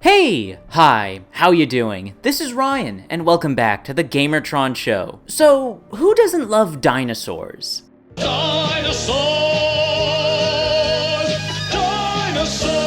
Hey! Hi, how you doing? This is Ryan, and welcome back to the Gamertron Show. So, who doesn't love dinosaurs? Dinosaurs! Dinosaurs!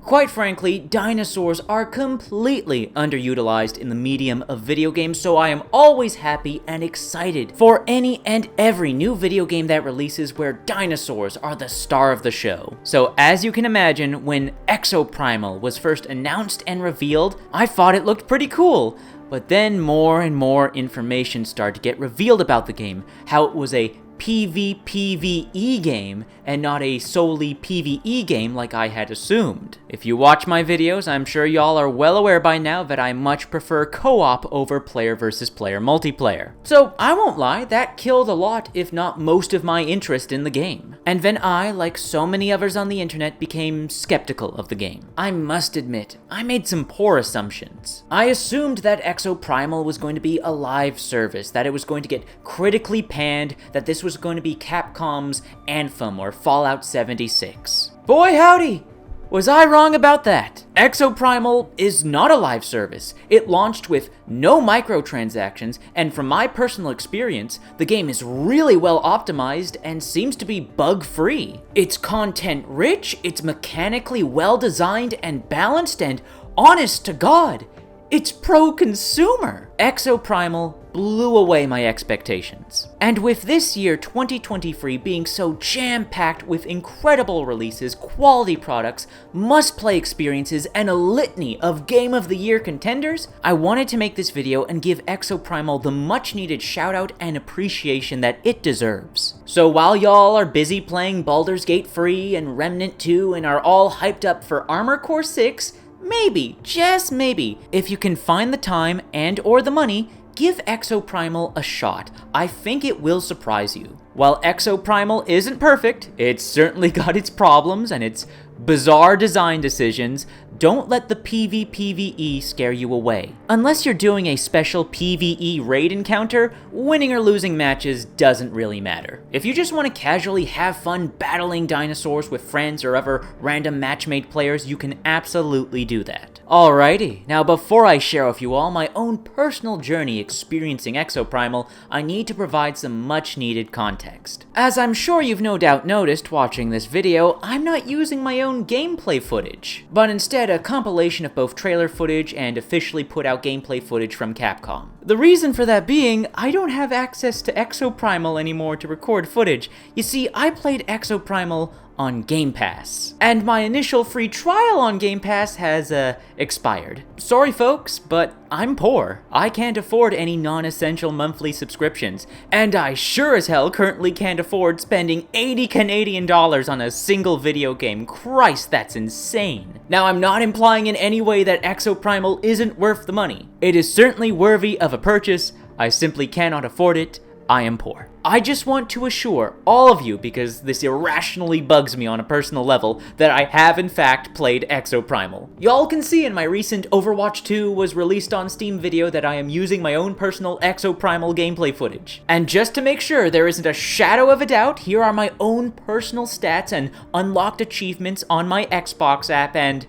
Quite frankly, dinosaurs are completely underutilized in the medium of video games, so I am always happy and excited for any and every new video game that releases where dinosaurs are the star of the show. So as you can imagine, when Exoprimal was first announced and revealed, I thought it looked pretty cool. But then more and more information started to get revealed about the game, how it was a PvPvE game and not a solely PvE game like I had assumed. If you watch my videos, I'm sure y'all are well aware by now that I much prefer co-op over player versus player multiplayer. So I won't lie, that killed a lot if not most of my interest in the game. And then I, like so many others on the internet, became skeptical of the game. I must admit, I made some poor assumptions. I assumed that Exoprimal was going to be a live service, that it was going to get critically panned, that this was going to be Capcom's Anthem or Fallout 76. Boy howdy! Was I wrong about that? Exoprimal is not a live service. It launched with no microtransactions, and from my personal experience, the game is really well optimized and seems to be bug-free. It's content-rich, it's mechanically well-designed and balanced, and honest to God, it's pro-consumer. Exoprimal blew away my expectations. And with this year 2023 being so jam-packed with incredible releases, quality products, must-play experiences, and a litany of Game of the Year contenders, I wanted to make this video and give Exoprimal the much-needed shout-out and appreciation that it deserves. So while y'all are busy playing Baldur's Gate 3 and Remnant 2 and are all hyped up for Armored Core 6, maybe, just maybe, if you can find the time and or the money, give Exoprimal a shot. I think it will surprise you. While Exoprimal isn't perfect, it's certainly got its problems and its bizarre design decisions. Don't let the PvPvE scare you away. Unless you're doing a special PvE raid encounter, winning or losing matches doesn't really matter. If you just want to casually have fun battling dinosaurs with friends or other random matchmade players, you can absolutely do that. Alrighty, now before I share with you all my own personal journey experiencing Exoprimal, I need to provide some much needed context. As I'm sure you've no doubt noticed watching this video, I'm not using my own gameplay footage, but instead a compilation of both trailer footage and officially put out gameplay footage from Capcom. The reason for that being, I don't have access to Exoprimal anymore to record footage. You see, I played Exoprimal on Game Pass, and my initial free trial on Game Pass has expired. Sorry folks, but I'm poor. I can't afford any non-essential monthly subscriptions, and I sure as hell currently can't afford spending 80 Canadian dollars on a single video game. Christ, that's insane. Now, I'm not implying in any way that Exoprimal isn't worth the money. It is certainly worthy of a purchase. I simply cannot afford it. I am poor. I just want to assure all of you, because this irrationally bugs me on a personal level, that I have in fact played Exoprimal. Y'all can see in my recent Overwatch 2 was released on Steam video that I am using my own personal Exoprimal gameplay footage. And just to make sure there isn't a shadow of a doubt, here are my own personal stats and unlocked achievements on my Xbox app, and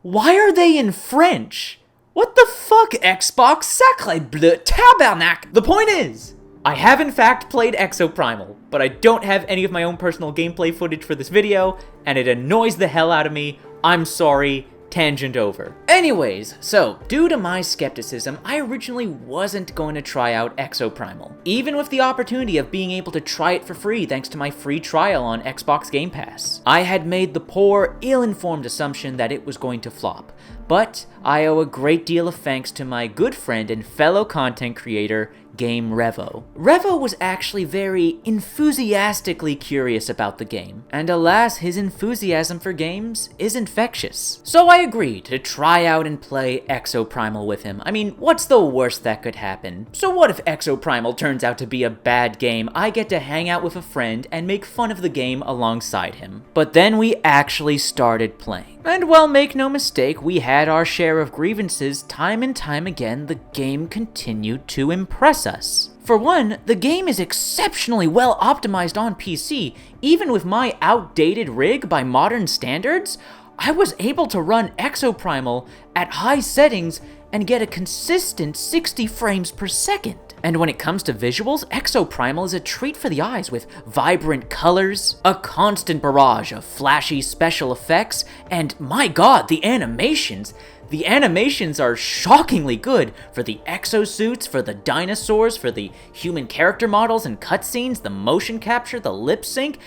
why are they in French? What the fuck, Xbox? Sacre bleu tabernacle! The point is, I have in fact played Exoprimal, but I don't have any of my own personal gameplay footage for this video, and it annoys the hell out of me. I'm sorry. Tangent over. Anyways, so, due to my skepticism, I originally wasn't going to try out Exoprimal, even with the opportunity of being able to try it for free thanks to my free trial on Xbox Game Pass. I had made the poor, ill-informed assumption that it was going to flop, but I owe a great deal of thanks to my good friend and fellow content creator, Game Revo. Revo was actually very enthusiastically curious about the game, and alas, his enthusiasm for games is infectious. So I agreed to try out and play Exoprimal with him. I mean, what's the worst that could happen? So what if Exoprimal turns out to be a bad game? I get to hang out with a friend and make fun of the game alongside him. But then we actually started playing. And well, make no mistake, we had our share of grievances. Time and time again, the game continued to impress us. For one, the game is exceptionally well optimized on PC. Even with my outdated rig by modern standards, I was able to run Exoprimal at high settings and get a consistent 60 frames per second. And when it comes to visuals, Exoprimal is a treat for the eyes with vibrant colors, a constant barrage of flashy special effects, and my god, the animations! The animations are shockingly good for the exosuits, for the dinosaurs, for the human character models and cutscenes, the motion capture, the lip sync.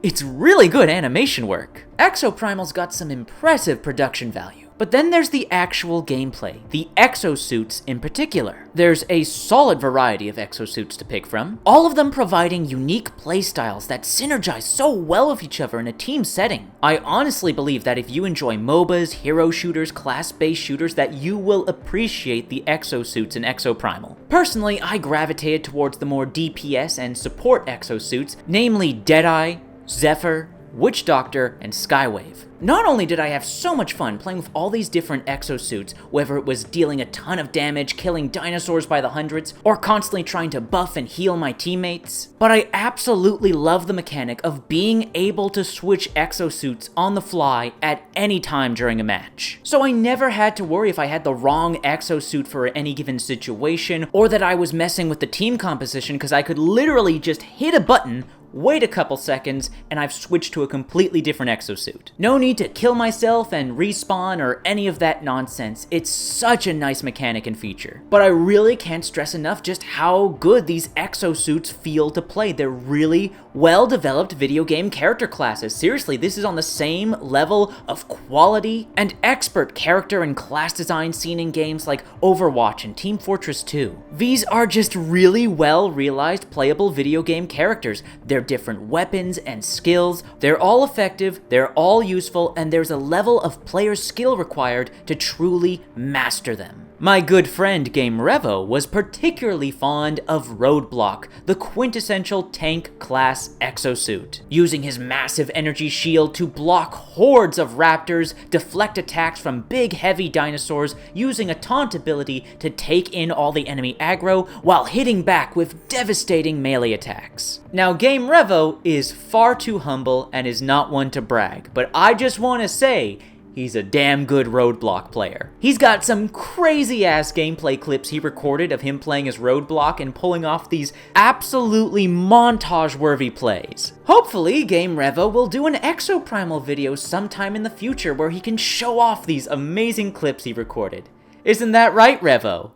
It's really good animation work. Exoprimal's got some impressive production value. But then there's the actual gameplay, the exosuits in particular. There's a solid variety of exosuits to pick from, all of them providing unique playstyles that synergize so well with each other in a team setting. I honestly believe that if you enjoy MOBAs, hero shooters, class-based shooters, that you will appreciate the exosuits in Exoprimal. Personally, I gravitated towards the more DPS and support exosuits, namely Deadeye, Zephyr, Witch Doctor, and Skywave. Not only did I have so much fun playing with all these different exosuits, whether it was dealing a ton of damage, killing dinosaurs by the hundreds, or constantly trying to buff and heal my teammates, but I absolutely love the mechanic of being able to switch exosuits on the fly at any time during a match. So I never had to worry if I had the wrong exosuit for any given situation, or that I was messing with the team composition, because I could literally just hit a button, wait a couple seconds, and I've switched to a completely different exosuit. No need to kill myself and respawn or any of that nonsense. It's such a nice mechanic and feature. But I really can't stress enough just how good these exosuits feel to play. They're really well-developed video game character classes. Seriously, this is on the same level of quality and expert character and class design seen in games like Overwatch and Team Fortress 2. These are just really well-realized playable video game characters. They're different weapons and skills, they're all effective, they're all useful, and there's a level of player skill required to truly master them. My good friend Game Revo was particularly fond of Roadblock, the quintessential tank class exosuit, using his massive energy shield to block hordes of raptors, deflect attacks from big heavy dinosaurs, using a taunt ability to take in all the enemy aggro while hitting back with devastating melee attacks. Now Game Revo is far too humble and is not one to brag, but I just want to say, he's a damn good Roadblock player. He's got some crazy-ass gameplay clips he recorded of him playing as Roadblock and pulling off these absolutely montage-worthy plays. Hopefully, Game Revo will do an Exoprimal video sometime in the future where he can show off these amazing clips he recorded. Isn't that right, Revo?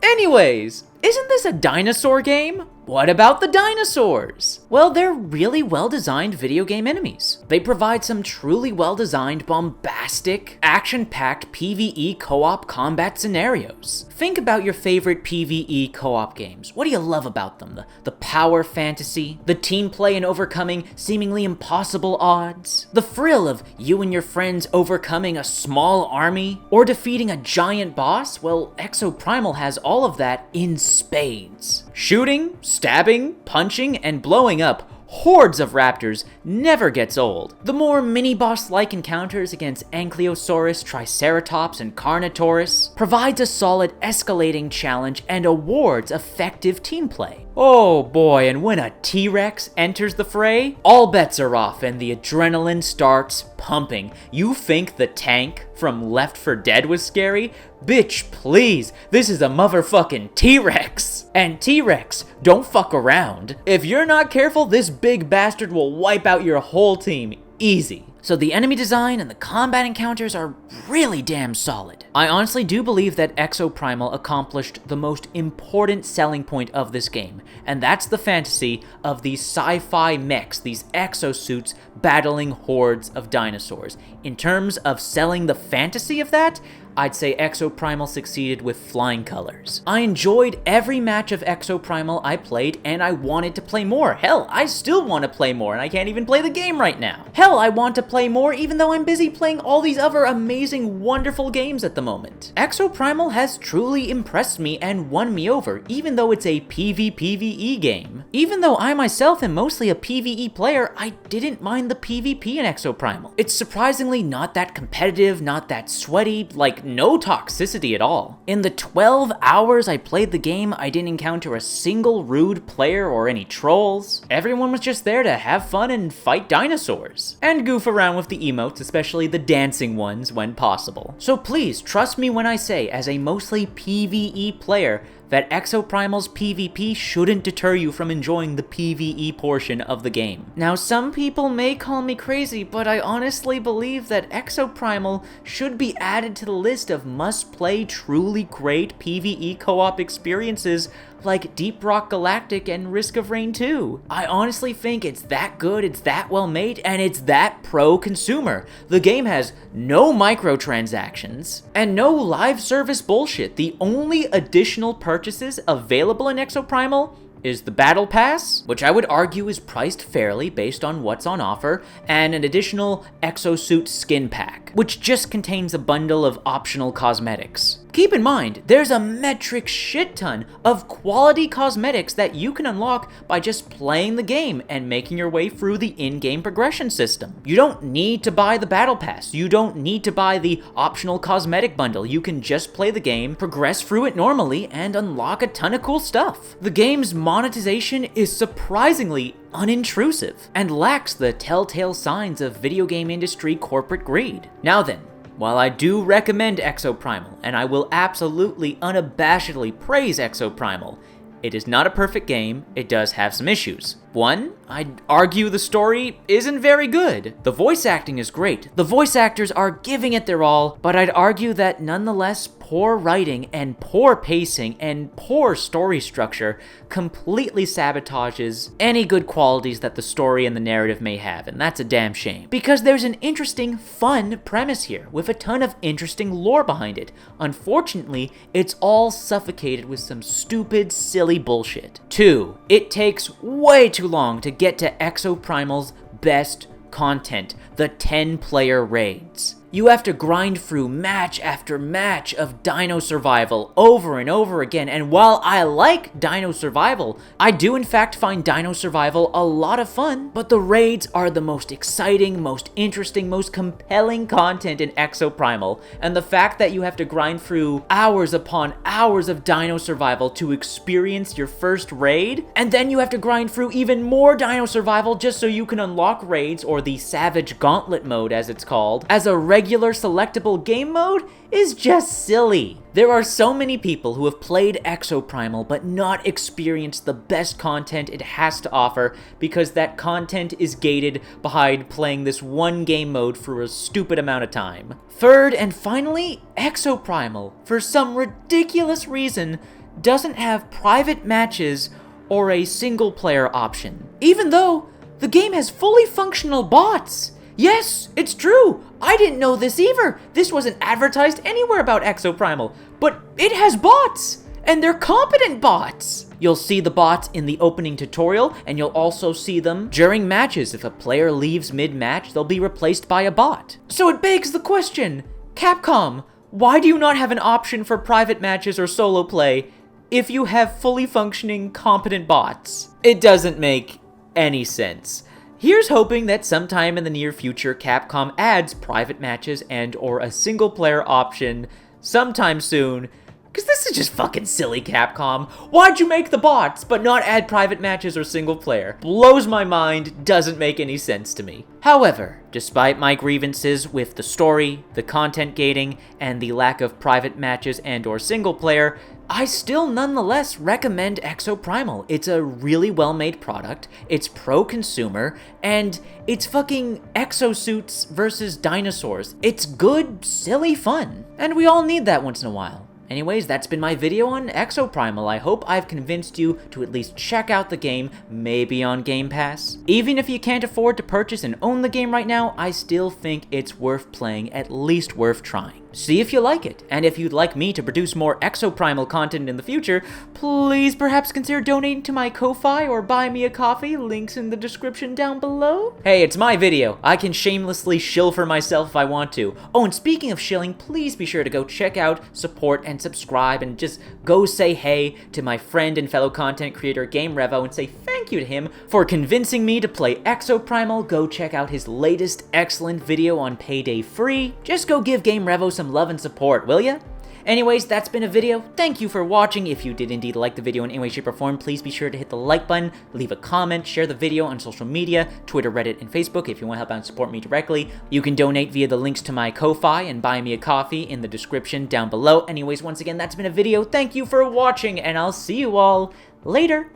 Anyways, isn't this a dinosaur game? What about the dinosaurs? Well, they're really well-designed video game enemies. They provide some truly well-designed, bombastic, action-packed PvE co-op combat scenarios. Think about your favorite PvE co-op games. What do you love about them? The power fantasy, the team play and overcoming seemingly impossible odds, the thrill of you and your friends overcoming a small army, or defeating a giant boss? Well, Exoprimal has all of that in spades. Shooting, stabbing, punching, and blowing up hordes of raptors never gets old. The more mini-boss-like encounters against Ankylosaurus, Triceratops, and Carnotaurus provides a solid escalating challenge and awards effective team play. Oh boy, and when a T-Rex enters the fray, all bets are off and the adrenaline starts pumping. You think the tank from Left 4 Dead was scary? Bitch, please, this is a motherfucking T-Rex! And T-Rex, don't fuck around. If you're not careful, this big bastard will wipe out your whole team easy. So the enemy design and the combat encounters are really damn solid. I honestly do believe that Exoprimal accomplished the most important selling point of this game, and that's the fantasy of these sci-fi mechs, these exosuits battling hordes of dinosaurs. In terms of selling the fantasy of that, I'd say Exoprimal succeeded with flying colors. I enjoyed every match of Exoprimal I played, and I wanted to play more. Hell, I still want to play more, and I can't even play the game right now. Hell, I want to play more even though I'm busy playing all these other amazing, wonderful games at the moment. Exoprimal has truly impressed me and won me over, even though it's a PvPvE game. Even though I myself am mostly a PvE player, I didn't mind the PvP in Exoprimal. It's surprisingly not that competitive, not that sweaty, like no toxicity at all. In the 12 hours I played the game, I didn't encounter a single rude player or any trolls. Everyone was just there to have fun and fight dinosaurs. And goof around with the emotes, especially the dancing ones when possible. So please, trust me when I say, as a mostly PvE player, that Exoprimal's PvP shouldn't deter you from enjoying the PvE portion of the game. Now, some people may call me crazy, but I honestly believe that Exoprimal should be added to the list of must-play, truly great PvE co-op experiences like Deep Rock Galactic and Risk of Rain 2. I honestly think it's that good, it's that well made, and it's that pro-consumer. The game has no microtransactions and no live service bullshit. The only additional purchases available in Exoprimal is the Battle Pass, which I would argue is priced fairly based on what's on offer, and an additional Exosuit skin pack, which just contains a bundle of optional cosmetics. Keep in mind, there's a metric shit ton of quality cosmetics that you can unlock by just playing the game and making your way through the in-game progression system. You don't need to buy the Battle Pass. You don't need to buy the optional cosmetic bundle. You can just play the game, progress through it normally, and unlock a ton of cool stuff. The game's monetization is surprisingly unintrusive and lacks the telltale signs of video game industry corporate greed. Now then, while I do recommend Exoprimal, and I will absolutely unabashedly praise Exoprimal, it is not a perfect game. It does have some issues. One, I'd argue the story isn't very good. The voice acting is great. The voice actors are giving it their all, but I'd argue that nonetheless, poor writing and poor pacing and poor story structure completely sabotages any good qualities that the story and the narrative may have, and that's a damn shame. Because there's an interesting, fun premise here, with a ton of interesting lore behind it. Unfortunately, it's all suffocated with some stupid, silly bullshit. Two, it takes way too long to get to Exoprimal's best content, the 10-player raids. You have to grind through match after match of Dino Survival over and over again, and while I like Dino Survival, I do in fact find Dino Survival a lot of fun, but the raids are the most exciting, most interesting, most compelling content in Exoprimal, and the fact that you have to grind through hours upon hours of Dino Survival to experience your first raid, and then you have to grind through even more Dino Survival just so you can unlock raids, or the Savage Gauntlet mode as it's called, as a regular selectable game mode is just silly. There are so many people who have played Exoprimal but not experienced the best content it has to offer because that content is gated behind playing this one game mode for a stupid amount of time. Third and finally, Exoprimal, for some ridiculous reason, doesn't have private matches or a single player option, even though the game has fully functional bots. Yes, it's true. I didn't know this either. This wasn't advertised anywhere about Exoprimal, but it has bots, and they're competent bots. You'll see the bots in the opening tutorial, and you'll also see them during matches. If a player leaves mid-match, they'll be replaced by a bot. So it begs the question, Capcom, why do you not have an option for private matches or solo play if you have fully functioning, competent bots? It doesn't make any sense. Here's hoping that sometime in the near future, Capcom adds private matches and or a single player option sometime soon, because this is just fucking silly, Capcom. Why'd you make the bots, but not add private matches or single player? Blows my mind, doesn't make any sense to me. However, despite my grievances with the story, the content gating, and the lack of private matches and or single player, I still nonetheless recommend Exoprimal. It's a really well-made product, it's pro-consumer, and it's fucking exosuits versus dinosaurs. It's good, silly fun, and we all need that once in a while. Anyways, that's been my video on Exoprimal. I hope I've convinced you to at least check out the game, maybe on Game Pass. Even if you can't afford to purchase and own the game right now, I still think it's worth playing, at least worth trying. See if you like it, and if you'd like me to produce more Exoprimal content in the future, please perhaps consider donating to my Ko-Fi or buy me a coffee, links in the description down below. Hey, it's my video. I can shamelessly shill for myself if I want to. Oh, and speaking of shilling, please be sure to go check out, support, and subscribe, and just go say hey to my friend and fellow content creator Game Revo and say thank you to him for convincing me to play Exoprimal. Go check out his latest excellent video on Payday Free. Just go give Game Revo some some love and support, will ya? Anyways, that's been a video. Thank you for watching. If you did indeed like the video in any way, shape, or form, please be sure to hit the like button, leave a comment, share the video on social media, Twitter, Reddit, and Facebook if you want to help out and support me directly. You can donate via the links to my Ko-Fi and buy me a coffee in the description down below. Anyways, once again, that's been a video. Thank you for watching, and I'll see you all later.